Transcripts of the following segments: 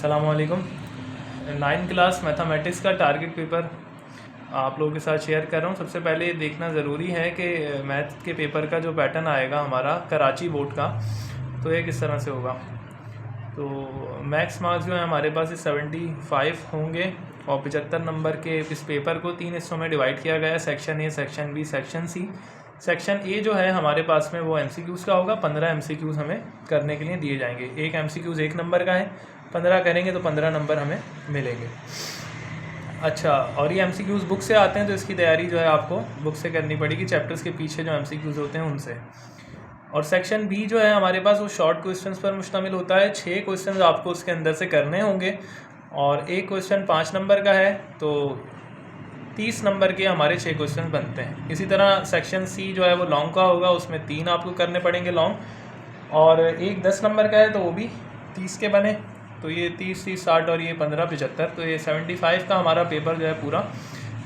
अस्सलामुअलैकुम। 9 class mathematics का target paper आप लोगों के साथ शेयर कर रहा हूँ। सबसे पहले ये देखना ज़रूरी है कि मैथ के पेपर का जो पैटर्न आएगा हमारा कराची बोर्ड का, तो ये किस तरह से होगा। तो मैक्स मार्क्स जो है हमारे पास 75 होंगे और 75 नंबर के इस पेपर को 3 हिस्सों में डिवाइड किया गया है, section A, section B, section C. Section A जो है हमारे पास में वो MCQs का होगा। 15 MCQs हमें करने के लिए दिए जाएंगे। एक MCQs 1 नंबर का है, 15 करेंगे तो 15 नंबर हमें मिलेंगे। अच्छा, और ये MCQs बुक से आते हैं तो इसकी तैयारी जो है आपको बुक से करनी पड़ेगी, चैप्टर्स के पीछे जो MCQs होते हैं उनसे। और सेक्शन बी जो है हमारे पास वो शॉर्ट क्वेश्चंस पर मुश्तमिल होता है। 6 क्वेश्चंस आपको उसके अंदर से करने होंगे और एक क्वेश्चन 5 नंबर का है, तो 30 नंबर के हमारे 6 क्वेश्चन बनते हैं। इसी तरह सेक्शन सी जो है वो लॉन्ग का होगा, उसमें 3 आपको करने पड़ेंगे लॉन्ग, और एक 10 नंबर का है तो वो भी 30 के बने। तो ये 30, 30, 60 और ये 15, 75, तो ये 75 का हमारा पेपर जो है पूरा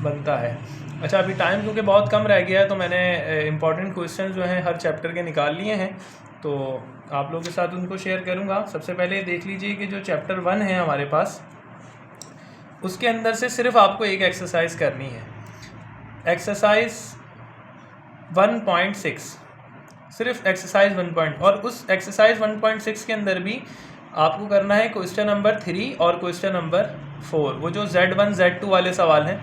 बनता है। अच्छा, अभी टाइम क्योंकि बहुत कम रह गया है तो मैंने इंपॉर्टेंट क्वेश्चन जो हैं हर चैप्टर के निकाल लिए हैं, तो आप लोगों के साथ उनको शेयर करूँगा। सबसे पहले देख लीजिए कि जो चैप्टर 1 है हमारे पास, उसके अंदर से सिर्फ आपको एक एक्सरसाइज करनी है, एक्सरसाइज 1.6, सिर्फ एक्सरसाइज 1 और उस एक्सरसाइज 1.6 के अंदर भी आपको करना है क्वेश्चन नंबर 3 और क्वेश्चन नंबर 4। वो जो Z1 Z2 वाले सवाल हैं,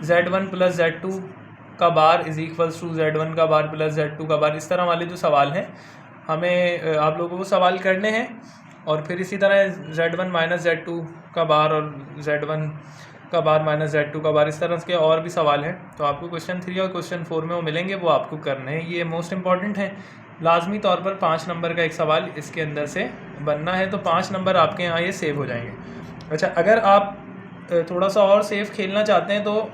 Z1 प्लस Z2 का bar is equals to Z1 का बार प्लस Z2 का बार, इस तरह वाले जो सवाल हैं हमें आप लोगों को सवाल करने हैं। और फिर इसी तरह Z1 माइनस Z2 का बार और Z1 का बार माइनस Z2 का बार, इस तरह के और भी सवाल हैं। तो आपको क्वेश्चन 3 और क्वेश्चन 4 में वो मिलेंगे, वो आपको करने हैं। ये मोस्ट इंपॉर्टेंट है, लाजमी तौर पर 5 नंबर का एक सवाल इसके अंदर से बनना है, तो 5 नंबर आपके यहाँ ये सेव हो जाएंगे। अच्छा, अगर आप थोड़ा सा और सेफ खेलना चाहते हैं तो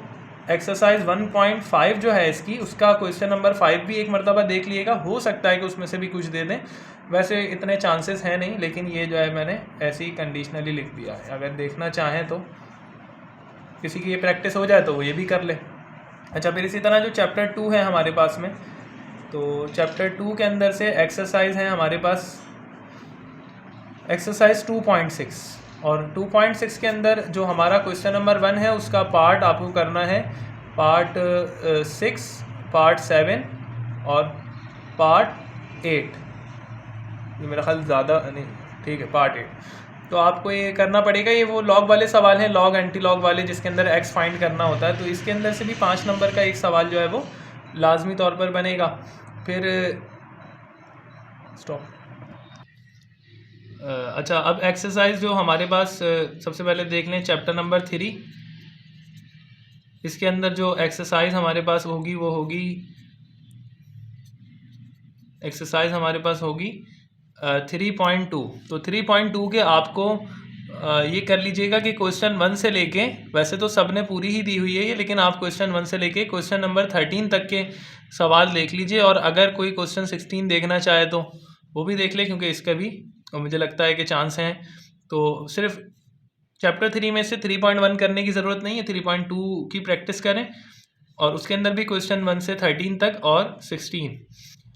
एक्सरसाइज 1.5 जो है इसकी, उसका क्वेश्चन नंबर 5 भी एक मरतबा देख लीजिएगा। हो सकता है कि उसमें से भी कुछ दे दें, वैसे इतने चांसेस हैं नहीं, लेकिन ये जो है मैंने ऐसे ही कंडीशनली लिख दिया है। अगर देखना चाहें तो किसी की ये प्रैक्टिस हो जाए तो वो ये भी कर ले। अच्छा, फिर इसी तरह जो चैप्टर 2 है हमारे पास में, तो चैप्टर 2 के अंदर से एक्सरसाइज है हमारे पास एक्सरसाइज 2.6, और 2.6 के अंदर जो हमारा क्वेश्चन नंबर 1 है उसका पार्ट आपको करना है पार्ट 6, पार्ट 7 और पार्ट 8। ये मेरा ख्याल ज़्यादा नहीं, ठीक है, पार्ट 8। तो आपको ये करना पड़ेगा। ये वो लॉग वाले सवाल हैं, लॉग एंटी लॉग वाले, जिसके अंदर एक्स फाइंड करना होता है। तो इसके अंदर से भी 5 नंबर का एक सवाल जो है वो लाजमी तौर पर बनेगा। फिर स्टॉप। अच्छा, अब एक्सरसाइज जो हमारे पास सबसे पहले देख लें चैप्टर नंबर 3। इसके अंदर जो एक्सरसाइज हमारे पास होगी वो होगी एक्सरसाइज हमारे पास होगी 3.2। तो 3.2 के आपको ये कर लीजिएगा कि क्वेश्चन 1 से लेके, वैसे तो सब ने पूरी ही दी हुई है ये, लेकिन आप क्वेश्चन 1 से लेके क्वेश्चन नंबर 13 तक के सवाल देख लीजिए। और अगर कोई क्वेश्चन 16 देखना चाहे तो वो भी देख ले, क्योंकि इसका भी मुझे लगता है कि चांस हैं। तो सिर्फ चैप्टर 3 में से 3.1 करने की ज़रूरत नहीं है, 3.2 की प्रैक्टिस करें, और उसके अंदर भी क्वेश्चन 1 से 13 तक और 16।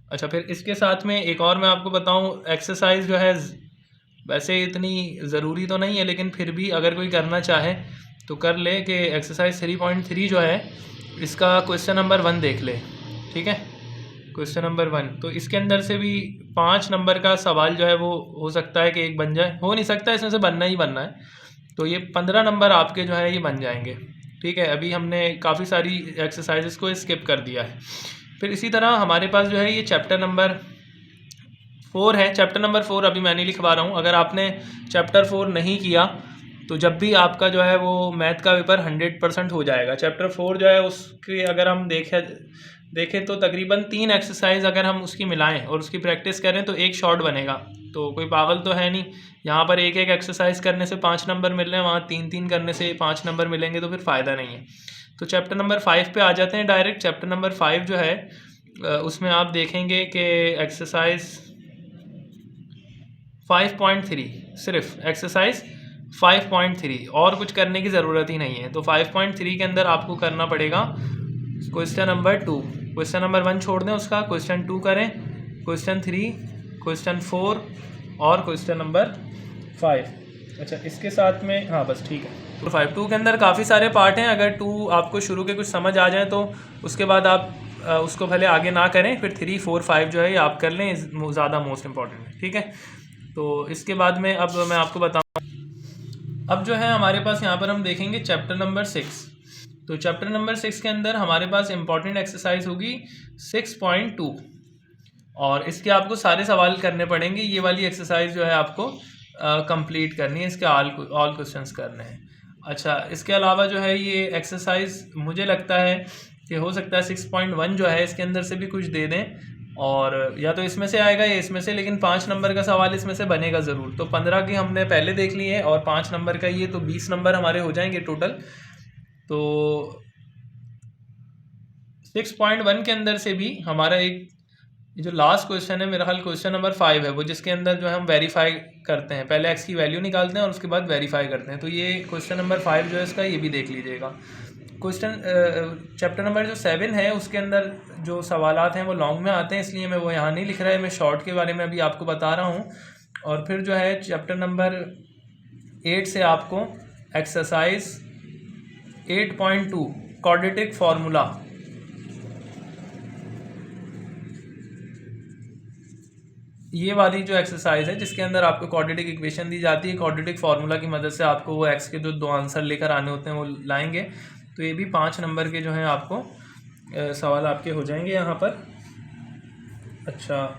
अच्छा, फिर इसके साथ में एक और मैं आपको बताऊं, एक्सरसाइज जो है वैसे इतनी ज़रूरी तो नहीं है, लेकिन फिर भी अगर कोई करना चाहे तो कर ले, कि एक्सरसाइज 3.3 जो है इसका क्वेश्चन नंबर 1 देख ले। ठीक है, क्वेश्चन नंबर 1, तो इसके अंदर से भी 5 नंबर का सवाल जो है वो हो सकता है कि एक बन जाए, हो नहीं सकता, इसमें से बनना ही बनना है। तो ये 15 नंबर आपके जो है ये बन जाएंगे। ठीक है, अभी हमने काफ़ी सारी एक्सरसाइजेस को स्किप कर दिया है। फिर इसी तरह हमारे पास जो है ये चैप्टर नंबर 4 है। चैप्टर नंबर 4 अभी मैं नहीं लिखवा रहा हूँ। अगर आपने चैप्टर 4 नहीं किया तो जब भी आपका जो है वो मैथ का पेपर 100% हो जाएगा। चैप्टर 4 जो है उसके अगर हम देखें तो तकरीबन 3 एक्सरसाइज अगर हम उसकी मिलाएं और उसकी प्रैक्टिस करें तो एक शॉर्ट बनेगा। तो कोई पागल तो है नहीं, यहाँ पर एक एक एक्सरसाइज करने से 5 नंबर मिल रहे हैं, वहाँ 3-3 करने से 5 नंबर मिलेंगे, तो फिर फ़ायदा नहीं है। तो चैप्टर नंबर 5 पे आ जाते हैं डायरेक्ट। चैप्टर नंबर 5 जो है उसमें आप देखेंगे कि एक्सरसाइज 5.3, सिर्फ एक्सरसाइज 5.3, और कुछ करने की ज़रूरत ही नहीं है। तो 5.3 के अंदर आपको करना पड़ेगा क्वेश्चन नंबर 2। क्वेश्चन नंबर 1 छोड़ दें, उसका क्वेश्चन 2 करें, क्वेश्चन 3, क्वेश्चन 4 और क्वेश्चन नंबर 5। अच्छा, इसके साथ में हाँ बस ठीक है। तो 5 2 के अंदर काफ़ी सारे पार्ट हैं। अगर 2 आपको शुरू के कुछ समझ आ जाए तो उसके बाद आप उसको भले आगे ना करें, फिर 3 4 5 जो है ये आप कर लें, ज़्यादा मोस्ट इम्पॉर्टेंट है। ठीक है, तो इसके बाद में अब मैं आपको बताऊँ, अब जो है हमारे पास यहाँ पर हम देखेंगे चैप्टर नंबर 6। तो चैप्टर नंबर 6 के अंदर हमारे पास इंपॉर्टेंट एक्सरसाइज होगी 6.2 और इसके आपको सारे सवाल करने पड़ेंगे। ये वाली एक्सरसाइज जो है आपको कंप्लीट करनी है, इसके ऑल क्वेश्चंस करने हैं। अच्छा, इसके अलावा जो है ये एक्सरसाइज मुझे लगता है कि हो सकता है 6.1 जो है इसके अंदर से भी कुछ दे दें, और या तो इसमें से आएगा या इसमें से, लेकिन 5 नंबर का सवाल इसमें से बनेगा ज़रूर। तो 15 की हमने पहले देख ली है और 5 नंबर का ये, तो 20 नंबर हमारे हो जाएंगे टोटल। तो 6.1 के अंदर से भी हमारा एक जो लास्ट क्वेश्चन है, मेरा ख्याल क्वेश्चन नंबर 5 है, वो जिसके अंदर जो है हम वेरीफाई करते हैं, पहले एक्स की वैल्यू निकालते हैं और उसके बाद वेरीफाई करते हैं। तो ये क्वेश्चन नंबर 5 जो है इसका, ये भी देख लीजिएगा। क्वेश्चन चैप्टर नंबर जो 7 है उसके अंदर जो सवालात हैं वो लॉन्ग में आते हैं, इसलिए मैं वो यहाँ नहीं लिख रहा है, मैं शॉर्ट के बारे में अभी आपको बता रहा हूँ। और फिर जो है चैप्टर नंबर 8 से आपको एक्सरसाइज 8.2 क्वाड्रेटिक फार्मूला, ये वाली जो एक्सरसाइज है जिसके अंदर आपको क्वाड्रेटिक इक्वेशन दी जाती है, क्वाड्रेटिक फार्मूला की मदद से आपको वो एक्स के जो 2 आंसर लेकर आने होते हैं वो लाएंगे। तो ये भी 5 नंबर के जो हैं आपको सवाल आपके हो जाएंगे यहाँ पर। अच्छा,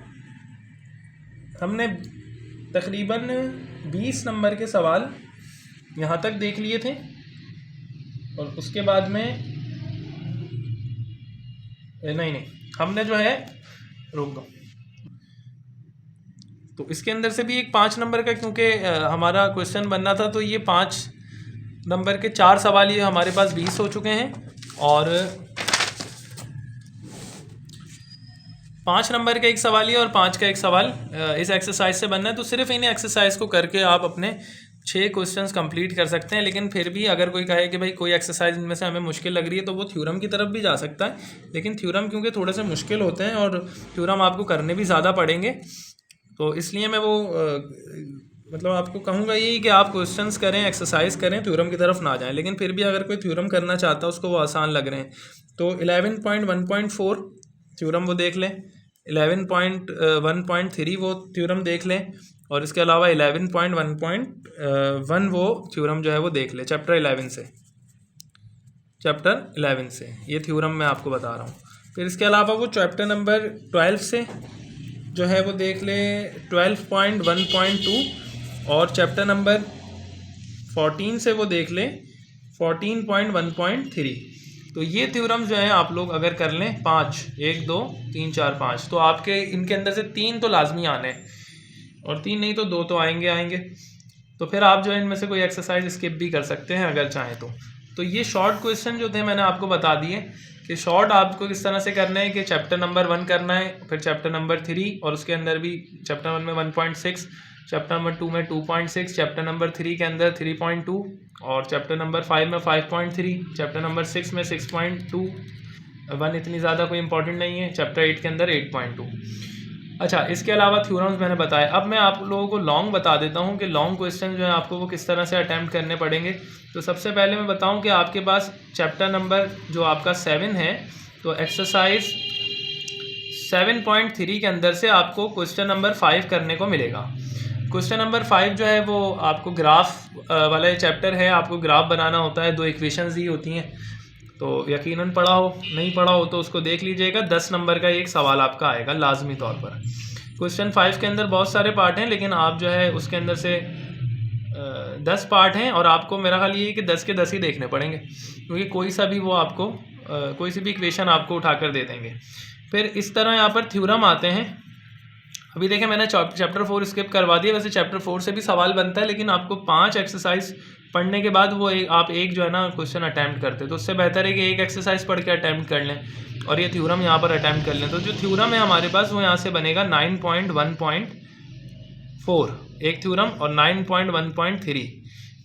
हमने तकरीबन 20 नंबर के सवाल यहाँ तक देख लिए थे और उसके बाद में नहीं हमने जो है रोक दो, तो इसके अंदर से भी एक 5 नंबर का, क्योंकि हमारा क्वेश्चन बनना था, तो ये 5 नंबर के 4 सवाल ये हमारे पास 20 हो चुके हैं और 5 नंबर का एक सवाल ये और 5 का एक सवाल इस एक्सरसाइज से बनना है। तो सिर्फ इन एक्सरसाइज को करके आप अपने 6 क्वेश्चंस कंप्लीट कर सकते हैं। लेकिन फिर भी अगर कोई कहे कि भाई कोई एक्सरसाइज इनमें से हमें मुश्किल लग रही है, तो वो थ्योरम की तरफ भी जा सकता है, लेकिन थ्योरम क्योंकि थोड़े से मुश्किल होते हैं और थ्योरम आपको करने भी ज़्यादा पड़ेंगे, तो इसलिए मैं वो मतलब आपको कहूँगा यही कि आप क्वेश्चंस करें, एक्सरसाइज करें, थ्योरम की तरफ ना जाएं। लेकिन फिर भी अगर कोई थ्योरम करना चाहता है, उसको वो आसान लग रहे हैं, तो 11.1.4 थ्योरम वो देख लें, 11.1.3 वो थ्योरम देख लें, और इसके अलावा 11.1.1 वो थ्योरम जो है वो देख लें चैप्टर 11 से। ये थ्योरम मैं आपको बता रहा हूँ। फिर इसके अलावा वो चैप्टर नंबर 12 से जो है वो देख ले 12.1.2 और चैप्टर नंबर 14 से वो देख ले 14.1.3। तो ये थ्योरम जो है आप लोग अगर कर लें 5, 1 2 3 4 5, तो आपके इनके अंदर से 3 तो लाजमी आने हैं, और 3 नहीं तो 2 तो आएंगे। तो फिर आप जो है इनमें से कोई एक्सरसाइज स्किप भी कर सकते हैं अगर चाहें तो ये शॉर्ट क्वेश्चन जो थे मैंने आपको बता दिए कि शॉर्ट आपको किस तरह से करना है, कि चैप्टर नंबर 1 करना है, फिर चैप्टर नंबर 3 और उसके अंदर भी चैप्टर 1 में 1.6, चैप्टर नंबर 2 में 2.6, चैप्टर नंबर 3 के अंदर 3.2 और चैप्टर नंबर 5 में 5.3, चैप्टर नंबर 6 में 6.2, 1 इतनी ज़्यादा कोई इंपॉर्टेंट नहीं है, चैप्टर 8 के अंदर 8.2। अच्छा, इसके अलावा थ्योरम्स मैंने बताया। अब मैं आप लोगों को लॉन्ग बता देता हूँ कि लॉन्ग क्वेश्चन जो है आपको वो किस तरह से अटैम्प्ट करने पड़ेंगे। तो सबसे पहले मैं बताऊँ कि आपके पास चैप्टर नंबर जो आपका 7 है, तो एक्सरसाइज 7.3 के अंदर से आपको क्वेश्चन नंबर 5 करने को मिलेगा। क्वेश्चन नंबर 5 जो है वो आपको ग्राफ वाला चैप्टर है, आपको ग्राफ बनाना होता है, 2 इक्वेशंस दी होती हैं, तो यकीनन पढ़ा हो, नहीं पढ़ा हो तो उसको देख लीजिएगा। 10 नंबर का एक सवाल आपका आएगा लाजमी तौर पर। क्वेश्चन 5 के अंदर बहुत सारे पार्ट हैं, लेकिन आप जो है उसके अंदर से 10 पार्ट हैं और आपको मेरा ख्याल ये है कि 10 के 10 ही देखने पड़ेंगे, क्योंकि कोई सा भी वो आपको कोई सी भी इक्वेशन आपको उठाकर दे देंगे। फिर इस तरह यहाँ पर थ्योरम आते हैं। अभी देखें मैंने चैप्टर 4 स्किप करवा दिया, वैसे चैप्टर 4 से भी सवाल बनता है, लेकिन आपको 5 एक्सरसाइज पढ़ने के बाद वो आप एक जो है ना क्वेश्चन अटैम्प्ट करते हैं, तो उससे बेहतर है कि एक एक्सरसाइज पढ़ के अटैम्प्ट कर लें और ये थ्योरम यहाँ पर अटैम्प्ट कर लें। तो जो थ्योरम है हमारे पास वो यहाँ से बनेगा 9.1.4 एक थ्योरम और 9.1.3,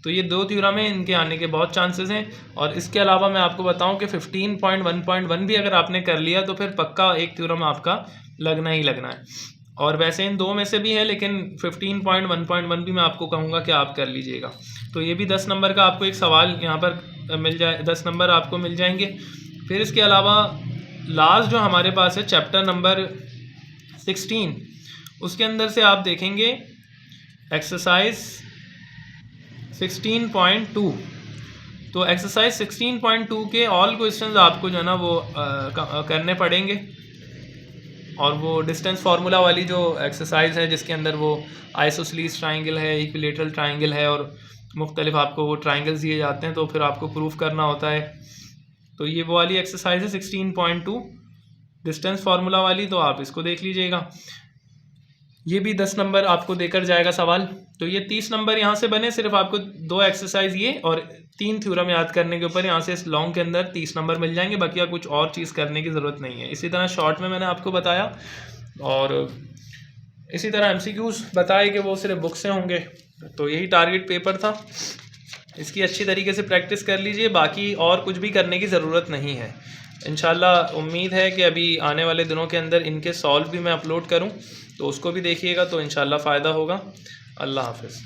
तो ये 2 थ्योरम है, इनके आने के बहुत चांसेस हैं। और इसके अलावा मैं आपको बताऊं कि 15.1.1 भी अगर आपने कर लिया तो फिर पक्का एक थ्योरम आपका लगना ही लगना है। और वैसे इन दो में से भी है, लेकिन 15.1.1 भी मैं आपको कहूँगा कि आप कर लीजिएगा। तो ये भी 10 नंबर का आपको एक सवाल यहाँ पर मिल जाए, 10 नंबर आपको मिल जाएंगे। फिर इसके अलावा लास्ट जो हमारे पास है चैप्टर नंबर 16, उसके अंदर से आप देखेंगे एक्सरसाइज 16.2। तो एक्सरसाइज 16.2 के ऑल क्वेश्चंस आपको जो है ना वो करने पड़ेंगे। और वो डिस्टेंस फार्मूला वाली जो एक्सरसाइज है जिसके अंदर वो आइसोसेलेस ट्राइंगल है, इक्विलेटरल ट्राइंगल है और मुख्तलिफ आपको वो ट्राइंगल्स दिए जाते हैं, तो फिर आपको प्रूफ करना होता है। तो ये वो वाली एक्सरसाइज है 16.2 डिस्टेंस फार्मूला वाली, तो आप इसको देख लीजिएगा। ये भी 10 नंबर आपको देकर जाएगा सवाल। तो ये 30 नंबर यहाँ से बने, सिर्फ आपको 2 एक्सरसाइज ये और 3 थ्योरम याद करने के ऊपर यहाँ से इस लॉन्ग के अंदर 30 नंबर मिल जाएंगे। बाकी आप कुछ और चीज़ करने की ज़रूरत नहीं है। इसी तरह शॉर्ट में मैंने आपको बताया, और इसी तरह MCQs बताए कि वो सिर्फ बुक से होंगे। तो यही टारगेट पेपर था, इसकी अच्छी तरीके से प्रैक्टिस कर लीजिए, बाकी और कुछ भी करने की ज़रूरत नहीं है। इंशाल्लाह उम्मीद है कि अभी आने वाले दिनों के अंदर इनके सॉल्व भी मैं अपलोड करूं, तो उसको भी देखिएगा, तो इंशाल्लाह फ़ायदा होगा। अल्लाह हाफ़िज़।